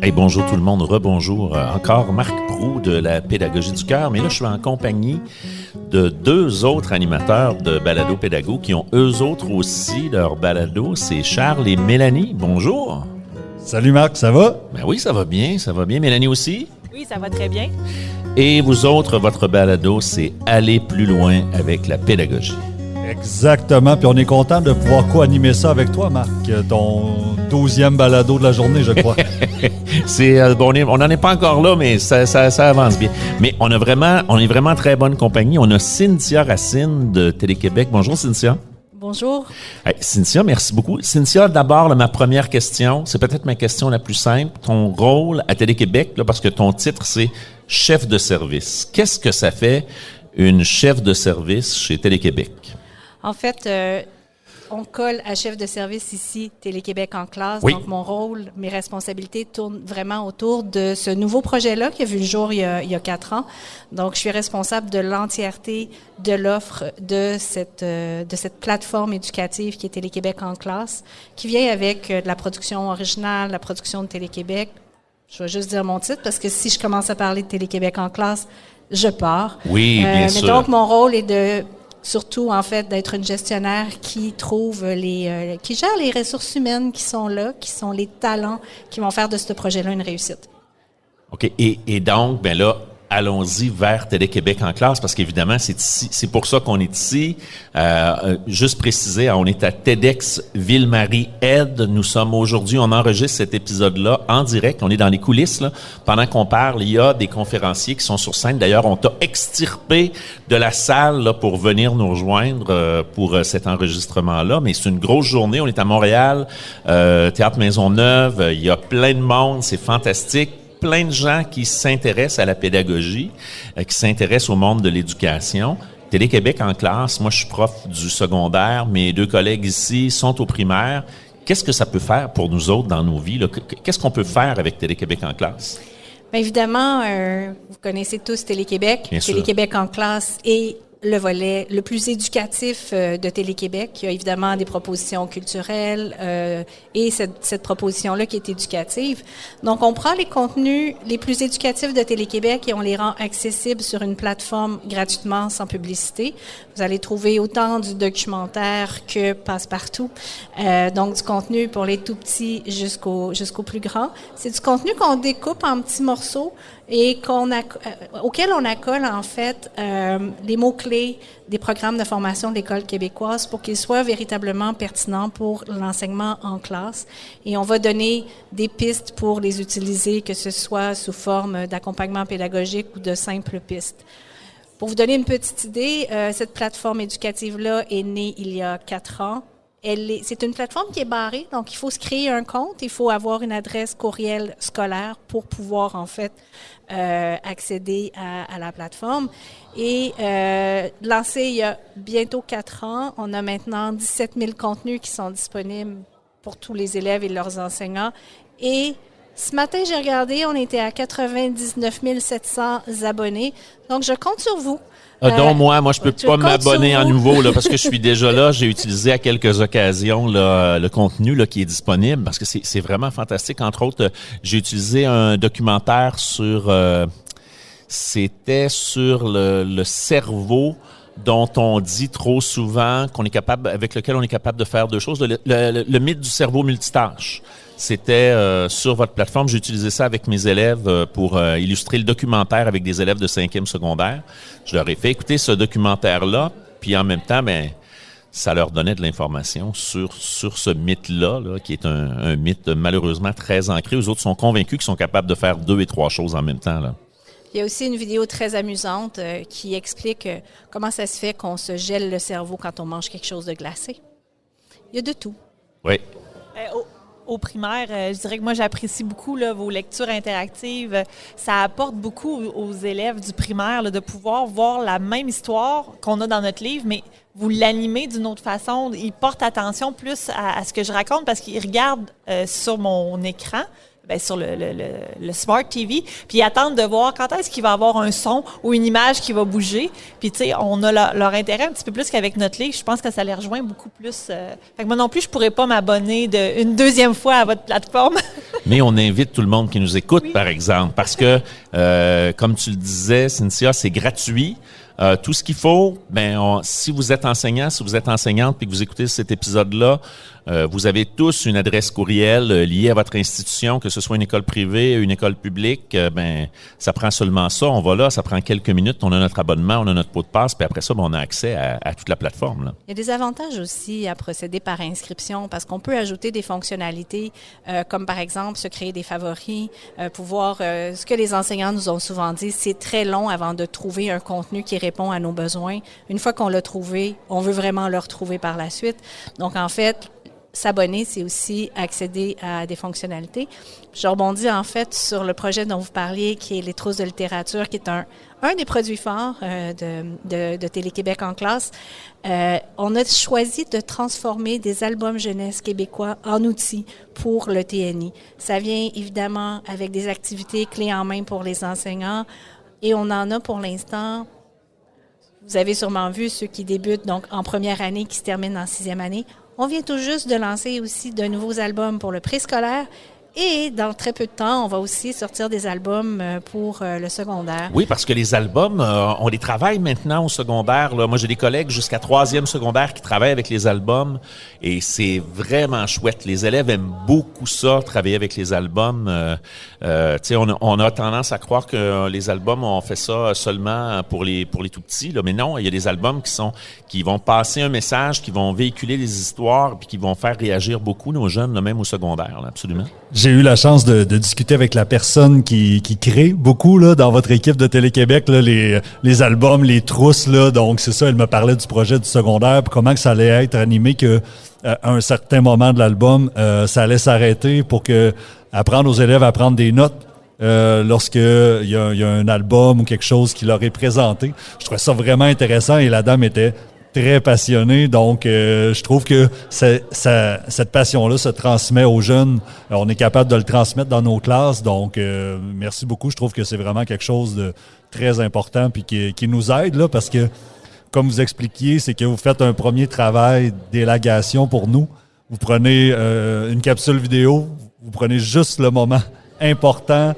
Hey, bonjour tout le monde, rebonjour. Encore Marc Proulx de la Pédagogie du cœur, mais là je suis en compagnie de deux autres animateurs de Balado Pédago qui ont eux autres aussi leur balado, c'est Charles et Mélanie. Bonjour. Salut Marc, ça va? Ben oui, ça va bien, ça va bien. Mélanie aussi? Oui, ça va très bien. Et vous autres, votre balado, c'est Aller plus loin avec la pédagogie. Exactement, puis on est content de pouvoir co-animer ça avec toi, Marc, ton 12e balado de la journée, je crois. On n'en est pas encore là, mais ça avance bien. Mais on est vraiment très bonne compagnie. On a Cynthia Racine de Télé-Québec. Bonjour Cynthia. Bonjour. Hey, Cynthia, merci beaucoup. Cynthia, d'abord, là, ma première question, c'est peut-être ma question la plus simple. Ton rôle à Télé-Québec, là, parce que ton titre, c'est chef de service. Qu'est-ce que ça fait une chef de service chez Télé-Québec? En fait, on colle à chef de service ici, Télé-Québec en classe. Oui. Donc, mon rôle, mes responsabilités tournent vraiment autour de ce nouveau projet-là qui a vu le jour il y a 4 ans. Donc, je suis responsable de l'entièreté de l'offre de cette plateforme éducative qui est Télé-Québec en classe, qui vient avec de la production originale, la production de Télé-Québec. Je vais juste dire mon titre parce que si je commence à parler de Télé-Québec en classe, je pars. Oui, bien sûr. Mais donc, mon rôle est surtout, en fait, d'être une gestionnaire qui trouve qui gère les ressources humaines qui sont là, qui sont les talents qui vont faire de ce projet-là une réussite. OK. Et donc, ben là, allons-y vers Télé-Québec en classe, parce qu'évidemment, c'est pour ça qu'on est ici. Juste préciser, on est à TEDx Ville-Marie-Aide. Nous sommes aujourd'hui, on enregistre cet épisode-là en direct. On est dans les coulisses, là. Pendant qu'on parle, il y a des conférenciers qui sont sur scène. D'ailleurs, on t'a extirpé de la salle là, pour venir nous rejoindre pour cet enregistrement-là. Mais c'est une grosse journée. On est à Montréal, Théâtre Maisonneuve. Il y a plein de monde. C'est fantastique. Plein de gens qui s'intéressent à la pédagogie, qui s'intéressent au monde de l'éducation. Télé-Québec en classe, moi je suis prof du secondaire, mes deux collègues ici sont au primaire. Qu'est-ce que ça peut faire pour nous autres dans nos vies, là? Qu'est-ce qu'on peut faire avec Télé-Québec en classe? Bien évidemment, vous connaissez tous Télé-Québec. Bien sûr. Télé-Québec en classe et le volet le plus éducatif de Télé-Québec. Il y a évidemment des propositions culturelles et cette proposition-là qui est éducative. Donc, on prend les contenus les plus éducatifs de Télé-Québec et on les rend accessibles sur une plateforme gratuitement, sans publicité. Vous allez trouver autant du documentaire que passe-partout. Donc, du contenu pour les tout-petits jusqu'aux plus grands. C'est du contenu qu'on découpe en petits morceaux et auquel on accole, en fait, les mots-clés des programmes de formation de l'École québécoise pour qu'ils soient véritablement pertinents pour l'enseignement en classe. Et on va donner des pistes pour les utiliser, que ce soit sous forme d'accompagnement pédagogique ou de simples pistes. Pour vous donner une petite idée, cette plateforme éducative-là est née il y a 4 ans. C'est une plateforme qui est barrée, donc il faut se créer un compte, il faut avoir une adresse courriel scolaire pour pouvoir, en fait, accéder à la plateforme. Et lancée il y a bientôt 4 ans, on a maintenant 17 000 contenus qui sont disponibles pour tous les élèves et leurs enseignants. Et ce matin, j'ai regardé, on était à 99 700 abonnés. Donc, je compte sur vous. Donc moi, je peux pas m'abonner à nouveau là, parce que je suis déjà là. J'ai utilisé à quelques occasions là, le contenu là, qui est disponible parce que c'est vraiment fantastique. Entre autres, j'ai utilisé un documentaire c'était sur le cerveau dont on dit trop souvent avec lequel on est capable de faire deux choses. Le mythe du cerveau multitâche. C'était sur votre plateforme. J'ai utilisé ça avec mes élèves pour illustrer le documentaire avec des élèves de 5e secondaire. Je leur ai fait écouter ce documentaire-là, puis en même temps, ça leur donnait de l'information sur ce mythe-là, là, qui est un mythe malheureusement très ancré. Eux autres sont convaincus qu'ils sont capables de faire 2 et 3 choses en même temps, là. Il y a aussi une vidéo très amusante qui explique comment ça se fait qu'on se gèle le cerveau quand on mange quelque chose de glacé. Il y a de tout. Oui. Au primaire, je dirais que moi, j'apprécie beaucoup là, vos lectures interactives. Ça apporte beaucoup aux élèves du primaire là, de pouvoir voir la même histoire qu'on a dans notre livre, mais vous l'animez d'une autre façon. Ils portent attention plus à ce que je raconte parce qu'ils regardent sur mon écran. sur le Smart TV, puis ils attendent de voir quand est-ce qu'il va avoir un son ou une image qui va bouger. Puis, tu sais, on a leur intérêt un petit peu plus qu'avec notre livre. Je pense que ça les rejoint beaucoup plus. Fait que moi non plus, je pourrais pas m'abonner une deuxième fois à votre plateforme. Mais on invite tout le monde qui nous écoute, par exemple, parce que, comme tu le disais, Cynthia, c'est gratuit. Tout ce qu'il faut, si vous êtes enseignant, si vous êtes enseignante puis que vous écoutez cet épisode-là, vous avez tous une adresse courriel liée à votre institution, que ce soit une école privée, une école publique, ça prend seulement ça. On va là, ça prend quelques minutes, on a notre abonnement, on a notre mot de passe, puis après ça, on a accès à toute la plateforme, là. Il y a des avantages aussi à procéder par inscription parce qu'on peut ajouter des fonctionnalités comme par exemple se créer des favoris, pouvoir, ce que les enseignants nous ont souvent dit, c'est très long avant de trouver un contenu qui répond à nos besoins. Une fois qu'on l'a trouvé, on veut vraiment le retrouver par la suite. Donc en fait, s'abonner, c'est aussi accéder à des fonctionnalités. Je rebondis en fait sur le projet dont vous parliez, qui est les trousses de littérature, qui est un des produits forts de Télé-Québec en classe. On a choisi de transformer des albums jeunesse québécois en outils pour le TNI. Ça vient évidemment avec des activités clés en main pour les enseignants et on en a pour l'instant. Vous avez sûrement vu ceux qui débutent donc en première année, qui se terminent en sixième année. On vient tout juste de lancer aussi de nouveaux albums pour le préscolaire et dans très peu de temps, on va aussi sortir des albums pour le secondaire. Oui, parce que les albums, on les travaille maintenant au secondaire, là. Moi, j'ai des collègues jusqu'à 3e secondaire qui travaillent avec les albums et c'est vraiment chouette. Les élèves aiment beaucoup ça, travailler avec les albums. Tu sais, on a tendance à croire que les albums, on fait ça seulement pour les tout petits, là. Mais non, il y a des albums qui vont passer un message, qui vont véhiculer les histoires puis qui vont faire réagir beaucoup nos jeunes, là, même au secondaire, là, absolument. J'ai eu la chance de discuter avec la personne qui crée beaucoup là, dans votre équipe de Télé-Québec, là, les albums, les trousses. Là, donc, c'est ça, elle me parlait du projet du secondaire, puis comment que ça allait être animé, que à un certain moment de l'album, ça allait s'arrêter pour apprendre aux élèves à prendre des notes lorsque il y a un album ou quelque chose qui leur est présenté. Je trouvais ça vraiment intéressant et la dame était très passionné, donc je trouve que cette passion-là se transmet aux jeunes. On est capable de le transmettre dans nos classes, donc merci beaucoup. Je trouve que c'est vraiment quelque chose de très important puis qui nous aide, là, parce que, comme vous expliquiez, c'est que vous faites un premier travail d'élagation pour nous. Vous prenez une capsule vidéo, vous prenez juste le moment important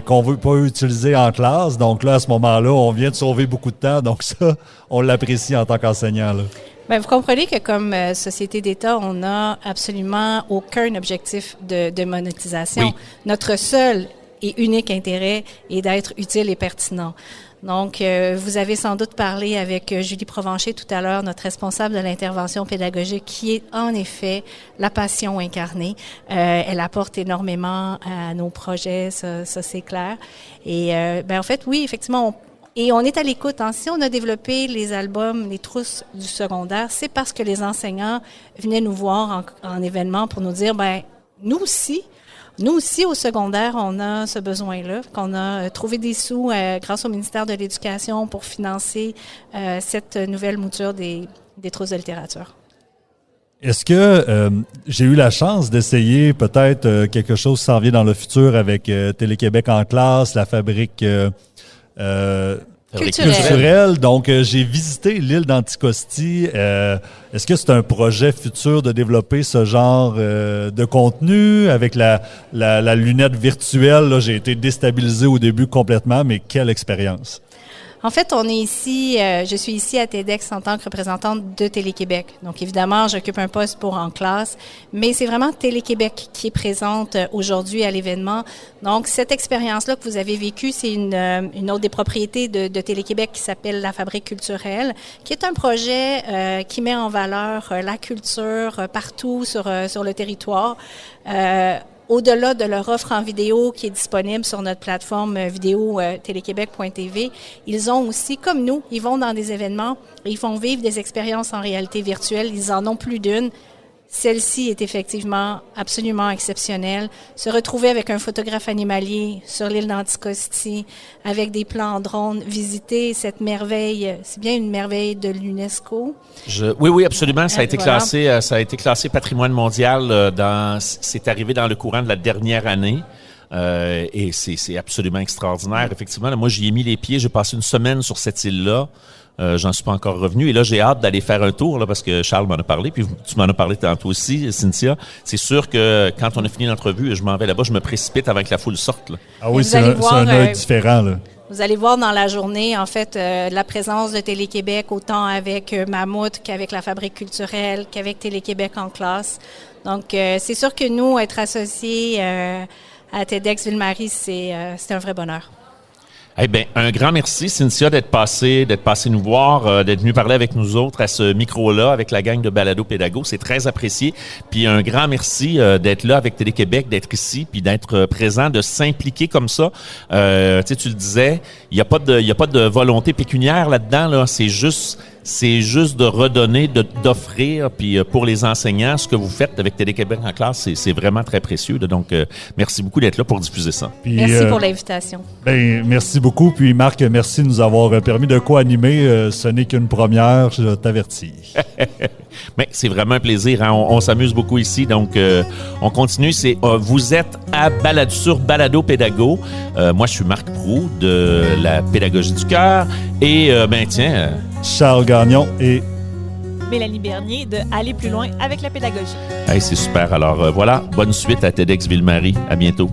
qu'on ne veut pas utiliser en classe. Donc là, à ce moment-là, on vient de sauver beaucoup de temps. Donc ça, on l'apprécie en tant qu'enseignant, là. Bien, vous comprenez que comme société d'État, on n'a absolument aucun objectif de monétisation. Oui. Notre seul et unique intérêt est d'être utile et pertinent. Donc, vous avez sans doute parlé avec Julie Provencher tout à l'heure, notre responsable de l'intervention pédagogique, qui est en effet la passion incarnée. Elle apporte énormément à nos projets, ça c'est clair. Et en fait, oui, effectivement, on est à l'écoute. Hein. Si on a développé les albums, les trousses du secondaire, c'est parce que les enseignants venaient nous voir en événement pour nous dire, nous aussi, au secondaire, on a ce besoin-là, qu'on a trouvé des sous grâce au ministère de l'Éducation pour financer cette nouvelle mouture des trousses de littérature. Est-ce que j'ai eu la chance d'essayer peut-être quelque chose qui s'en vient dans le futur avec Télé-Québec en classe, la fabrique culturelle. Donc, j'ai visité l'île d'Anticosti. Est-ce que c'est un projet futur de développer ce genre de contenu avec la lunette virtuelle? Là, j'ai été déstabilisé au début complètement, mais quelle expérience! En fait, on est ici, je suis ici à TEDx en tant que représentante de Télé-Québec. Donc, évidemment, j'occupe un poste pour en classe, mais c'est vraiment Télé-Québec qui est présente aujourd'hui à l'événement. Donc, cette expérience-là que vous avez vécue, c'est une autre des propriétés de Télé-Québec qui s'appelle la Fabrique culturelle, qui est un projet qui met en valeur la culture partout sur le territoire. Au-delà de leur offre en vidéo qui est disponible sur notre plateforme vidéo téléquebec.tv, ils ont aussi, comme nous, ils vont dans des événements et ils font vivre des expériences en réalité virtuelle. Ils en ont plus d'une. Celle-ci est effectivement absolument exceptionnelle. Se retrouver avec un photographe animalier sur l'île d'Anticosti, avec des plans en drone, visiter cette merveille, c'est bien une merveille de l'UNESCO. Oui, absolument. Ça a été Voilà. classé patrimoine mondial c'est arrivé dans le courant de la dernière année. Et c'est absolument extraordinaire. Effectivement, là, moi, j'y ai mis les pieds. J'ai passé une semaine sur cette île-là. J'en suis pas encore revenu. Et là, j'ai hâte d'aller faire un tour, là, parce que Charles m'en a parlé, puis tu m'en as parlé tantôt aussi, Cynthia. C'est sûr que quand on a fini l'entrevue, je m'en vais là-bas, je me précipite avant que la foule sorte, là. Ah oui, Vous c'est allez un, voir, c'est un œil différent, là. Vous allez voir dans la journée, en fait, la présence de Télé-Québec, autant avec Mammouth qu'avec la Fabrique culturelle, qu'avec Télé-Québec en classe. Donc, c'est sûr que nous, être associés à TEDx Ville-Marie, c'est un vrai bonheur. Eh bien, un grand merci, Cynthia, d'être passé nous voir, d'être venu parler avec nous autres à ce micro-là, avec la gang de Balado Pédago. C'est très apprécié. Puis un grand merci d'être là avec Télé-Québec, d'être ici, puis d'être présent, de s'impliquer comme ça. Tu sais, tu le disais, il y a pas de volonté pécuniaire là-dedans, là. C'est juste de redonner, d'offrir, puis pour les enseignants, ce que vous faites avec Télé-Québec en classe, c'est vraiment très précieux. Là. Donc, merci beaucoup d'être là pour diffuser ça. Puis, Merci pour l'invitation. Ben, merci beaucoup. Puis Marc, merci de nous avoir permis de co-animer. Ce n'est qu'une première, je t'avertis. Mais c'est vraiment un plaisir. Hein? On s'amuse beaucoup ici. Donc, on continue. Vous êtes sur Balado Pédago. Moi, je suis Marc Proulx de la Pédagogie du cœur. Et, Charles Gagnon et Mélanie Bernier de Aller plus loin avec la pédagogie. Hey, c'est super. Alors, voilà. Bonne suite à TEDx Ville-Marie. À bientôt.